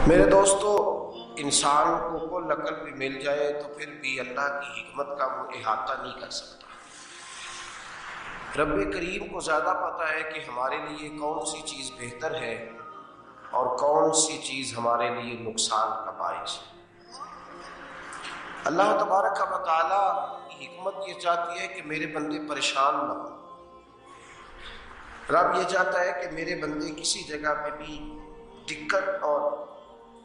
میرے دوستو، انسان کو کل عقل بھی مل جائے تو پھر بھی اللہ کی حکمت کا وہ احاطہ نہیں کر سکتا۔ رب کریم کو زیادہ پتہ ہے کہ ہمارے لیے کون سی چیز بہتر ہے اور کون سی چیز ہمارے لیے نقصان کا باعث ہے۔ اللہ تبارک و تعالیٰ کی حکمت یہ چاہتی ہے کہ میرے بندے پریشان نہ ہوں۔ رب یہ چاہتا ہے کہ میرے بندے کسی جگہ پہ بھی دقت اور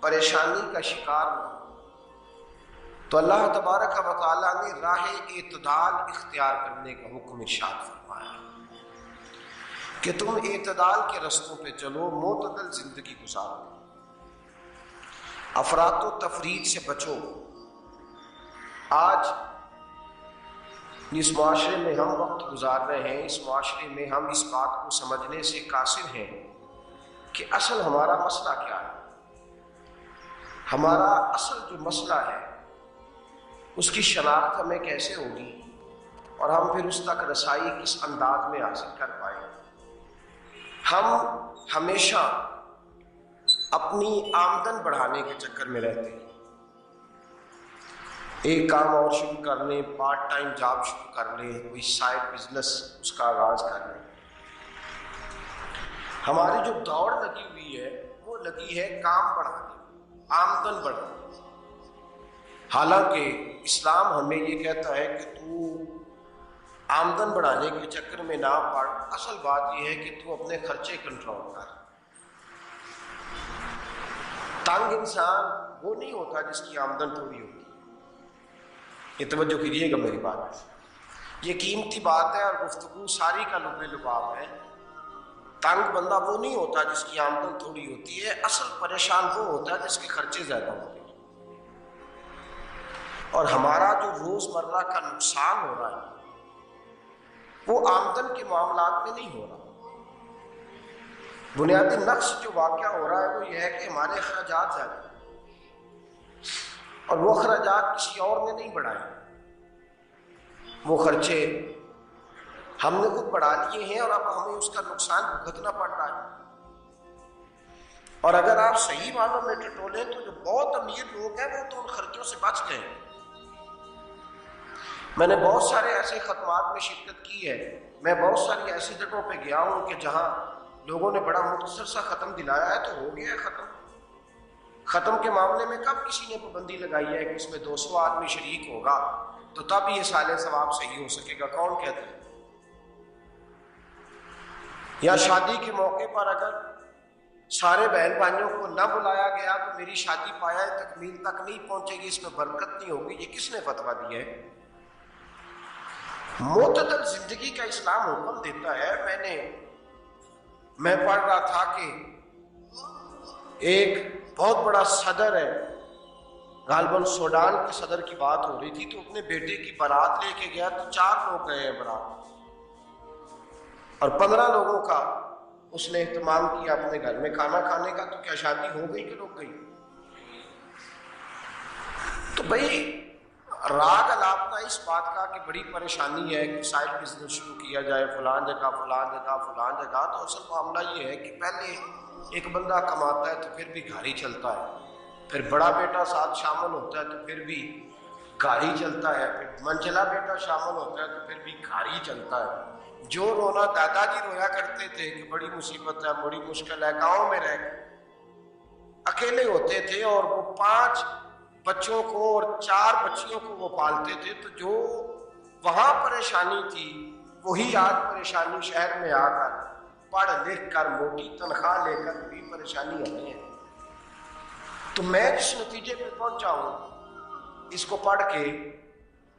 پریشانی کا شکار نہ ہو۔ تو اللہ تبارک و تعالیٰ نے راہ اعتدال اختیار کرنے کا حکم ارشاد فرمایا کہ تم اعتدال کے رستوں پہ چلو، معتدل زندگی گزارو، افراط و تفریط سے بچو۔ آج جس معاشرے میں ہم وقت گزار رہے ہیں، اس معاشرے میں ہم اس بات کو سمجھنے سے قاصر ہیں کہ اصل ہمارا مسئلہ کیا ہے۔ ہمارا اصل جو مسئلہ ہے اس کی شناخت ہمیں کیسے ہوگی اور ہم پھر اس تک رسائی کس انداز میں حاصل کر پائیں۔ ہم ہمیشہ اپنی آمدن بڑھانے کے چکر میں رہتے ہیں، ایک کام اور شروع کر لیں، پارٹ ٹائم جاب شروع کر لیں، کوئی سائڈ بزنس اس کا آغاز کر لیں۔ ہماری جو دوڑ لگی ہوئی ہے وہ لگی ہے کام بڑھانے، آمدن بڑھانے۔ حالانکہ اسلام ہمیں یہ کہتا ہے کہ تو آمدن بڑھانے کے چکر میں نہ پڑ، اصل بات یہ ہے کہ تو اپنے خرچے کنٹرول کر۔ تنگ انسان وہ نہیں ہوتا جس کی آمدن تھوڑی ہوتی۔ یہ توجہ کیجیے گا میری بات، یہ قیمتی بات ہے اور گفتگو ساری کا لب لباب ہے۔ تنگ بندہ وہ نہیں ہوتا جس کی آمدن تھوڑی ہوتی ہے، اصل پریشان وہ ہوتا ہے جس کے خرچے زیادہ ہوتے ہیں۔ اور ہمارا جو روزمرہ کا نقصان ہو رہا ہے وہ آمدن کے معاملات میں نہیں ہو رہا۔ بنیادی نقص جو واقعہ ہو رہا ہے وہ یہ ہے کہ ہمارے اخراجات زیادہ ہیں اور وہ اخراجات کسی اور نے نہیں بڑھائے، وہ خرچے ہم نے خود بڑھا لیے ہیں اور اب ہمیں اس کا نقصان بھگتنا پڑ رہا ہے۔ اور اگر آپ صحیح معنوں میں ٹٹولیں تو جو بہت امیر لوگ ہیں وہ تو ان خرچوں سے بچ گئے ہیں۔ میں نے بہت سارے ایسے ختمات میں شرکت کی ہے، میں بہت ساری ایسی جگہوں پہ گیا ہوں کہ جہاں لوگوں نے بڑا مختصر سا ختم دلایا ہے تو ہو گیا ہے ختم۔ ختم کے معاملے میں کب کسی نے پابندی لگائی ہے کہ اس میں 200 آدمی شریک ہوگا تو تب یہ سال ثواب صحیح ہو سکے گا؟ کون کہتا ہے؟ یا شادی کے موقع پر اگر سارے بہن بھائیوں کو نہ بلایا گیا تو میری شادی پایا تکمیل تک نہیں پہنچے گی، اس میں برکت نہیں ہوگی، یہ کس نے فتویٰ دیا ہے؟ معتدل زندگی کا اسلام حکم دیتا ہے۔ میں پڑھ رہا تھا کہ ایک بہت بڑا صدر ہے، غالباً سوڈان کے صدر کی بات ہو رہی تھی، تو اپنے بیٹے کی بارات لے کے گیا تو 4 لوگ گئے ہیں بارات اور 15 لوگوں کا اس نے اہتمام کیا اپنے گھر میں کھانا کھانے کا۔ تو کیا شادی ہو گئی کہ رک گئی؟ تو بھائی راگ الاپنا اس بات کا کہ بڑی پریشانی ہے کہ سائڈ بزنس شروع کیا جائے فلان جگہ فلان جگہ فلان جگہ، تو اصل معاملہ یہ ہے کہ پہلے ایک بندہ کماتا ہے تو پھر بھی گھر ہی چلتا ہے، پھر بڑا بیٹا ساتھ شامل ہوتا ہے تو پھر بھی گھر ہی چلتا ہے، پھر منجلا بیٹا شامل ہوتا ہے تو پھر بھی گھر ہی چلتا ہے۔ جو رونا دادا جی رویا کرتے تھے کہ بڑی مصیبت ہے، بڑی مشکل ہے، گاؤں میں رہ کے اکیلے ہوتے تھے اور وہ 5 بچوں کو اور 4 بچیوں کو وہ پالتے تھے، تو جو وہاں پریشانی تھی وہی آج پریشانی شہر میں آ کر پڑھ لکھ کر موٹی تنخواہ لے کر بھی پریشانی ہمیں ہے۔ تو میں جس نتیجے پہ پہنچا ہوں اس کو پڑھ کے،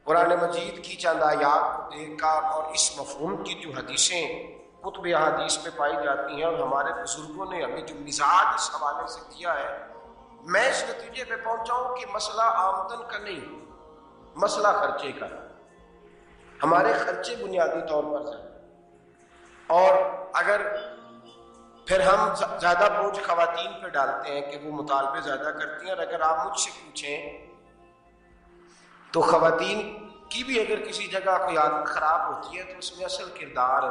قرآن مجید کی چند آیات کو دیکھ کر اور اس مفہوم کی جو حدیثیں کتب احادیث میں پائی جاتی ہیں اور ہمارے بزرگوں نے ہمیں جو مزاج اس حوالے سے دیا ہے، میں اس نتیجے پہ پہنچا ہوں کہ مسئلہ آمدن کا نہیں، مسئلہ خرچے کا۔ ہمارے خرچے بنیادی طور پر ہیں، اور اگر پھر ہم زیادہ بوجھ خواتین پہ ڈالتے ہیں کہ وہ مطالبے زیادہ کرتی ہیں، اور اگر آپ مجھ سے پوچھیں تو خواتین کی بھی اگر کسی جگہ کوئی عادت خراب ہوتی ہے تو اس میں اصل کردار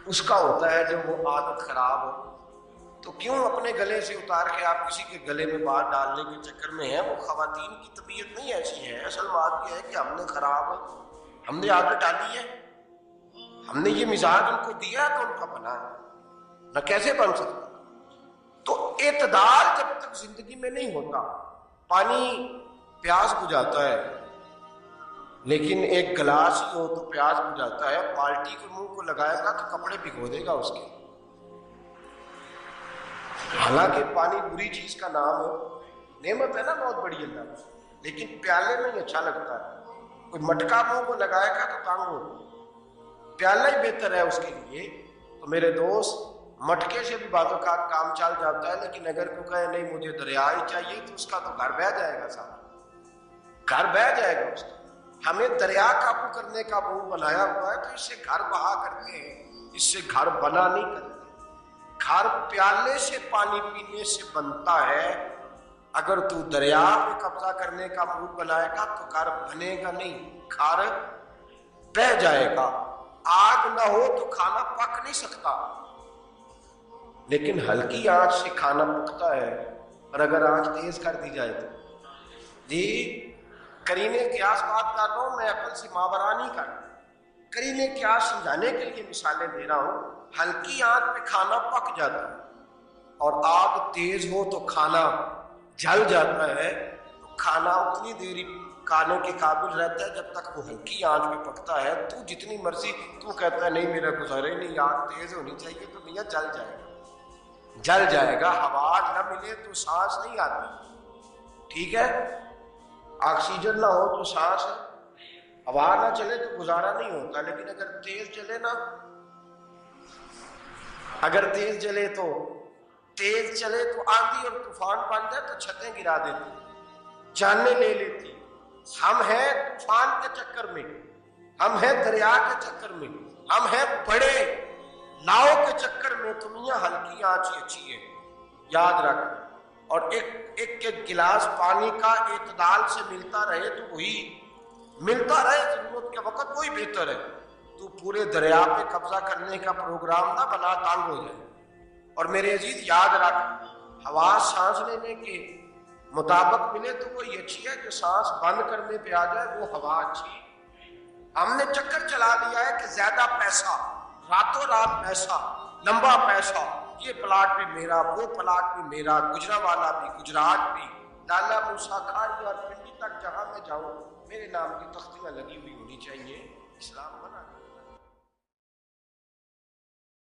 اس کا ہوتا ہے جب وہ عادت خراب تو کیوں اپنے گلے سے اتار کے آپ کسی کے گلے میں بات ڈالنے کے چکر میں ہیں؟ وہ خواتین کی طبیعت نہیں ایسی ہے. اصل بات یہ ہے کہ ہم نے عادت ڈالی ہے، ہم نے یہ مزاج ان کو دیا تو ان کا بنا ہے، نہ کیسے بن سکتا. تو اعتدال جب تک زندگی میں نہیں ہوتا، پانی پیاس بجھاتا ہے لیکن ایک گلاس ہی ہو تو پیاس بجھاتا ہے، بالٹی کو منہ کو لگائے گا تو کپڑے بھگو دے گا اس کے. حالانکہ پانی بری چیز کا نام ہو، نعمت ہے نا بہت بڑی اللہ کی، لیکن پیالے میں ہی اچھا لگتا ہے. کوئی مٹکا منہ کو لگائے گا تو تنگ ہو، پیالہ ہی بہتر ہے اس کے لیے. تو میرے دوست، مٹکے سے بھی بعض اوقات کام چل جاتا ہے، لیکن اگر کوئی کہے نہیں مجھے دریا ہی چاہیے تو اس کا تو گھر بہہ جائے گا، صاحب گھر بہہ جائے گا اس کا. ہمیں دریا قابو کرنے کا منہ بنایا ہوا ہے تو اس سے گھر بہا کرتے ہیں، اس سے گھر بنا نہیں کرتے. گھر پیالے سے پانی پینے سے بنتا ہے. اگر تو دریا پہ قبضہ کرنے کا منہ بنائے گا تو گھر بنے گا نہیں، گھر بہ جائے گا. آگ نہ ہو تو کھانا پک نہیں سکتا، لیکن ہلکی آنچ سے کھانا پکتا ہے. اور اگر آنچ تیز کر دی جائے تو جی قرینے قیاس بات کر رہا ہوں، میں عقل سے ماورا نہیں کر رہا. قرینے قیاس سمجھانے کے لیے مثالیں دے رہا ہوں. ہلکی آنچ پہ کھانا پک جاتا ہے اور آگ تیز ہو تو کھانا جل جاتا ہے. تو کھانا اتنی دیر کھانے کے قابل رہتا ہے جب تک وہ ہلکی آنچ پہ پکتا ہے. تو جتنی مرضی تو کہتا ہے نہیں میرا گزارے نہیں، آگ تیز ہونی چاہیے، تو میاں جل جائے گا، جل جائے گا. ہوا نہ ملے تو سانس نہیں آتی، ٹھیک ہے؟ آکسیجن نہ ہو تو سانس، ہوا نہ چلے تو گزارا نہیں ہوتا. لیکن اگر تیز چلے نا، اگر تیز چلے تو آندھی اور طوفان بن جائے تو چھتیں گرا دیتی، جانیں لے لیتی. ہم ہیں طوفان کے چکر میں، ہم ہیں دریا کے چکر میں، ہم ہیں بڑے ناؤ کے چکر میں. تو میاں ہلکی آنچ ہی اچھی ہے، یاد رکھ. اور ایک گلاس پانی کا اعتدال سے ملتا رہے تو وہی ملتا رہے، ضرورت کے وقت وہی بہتر ہے. تو پورے دریا پہ قبضہ کرنے کا پروگرام نہ بنا، تنگ ہو جائے. اور میرے عزیز یاد رکھ، ہوا سانس لینے کے مطابق ملے تو وہی اچھی ہے، جو سانس بند کرنے پہ آ جائے وہ ہوا اچھی. ہم نے چکر چلا دیا ہے کہ زیادہ پیسہ، راتوں رات پیسہ، لمبا پیسہ، یہ پلاٹ بھی میرا، وہ پلاٹ بھی میرا، گجرانوالہ بھی، گجرات بھی، لالا موسیٰ کھاری اور پنڈی تک جہاں میں جاؤں میرے نام کی تختیاں لگی ہوئی ہونی چاہیے. اسلام منع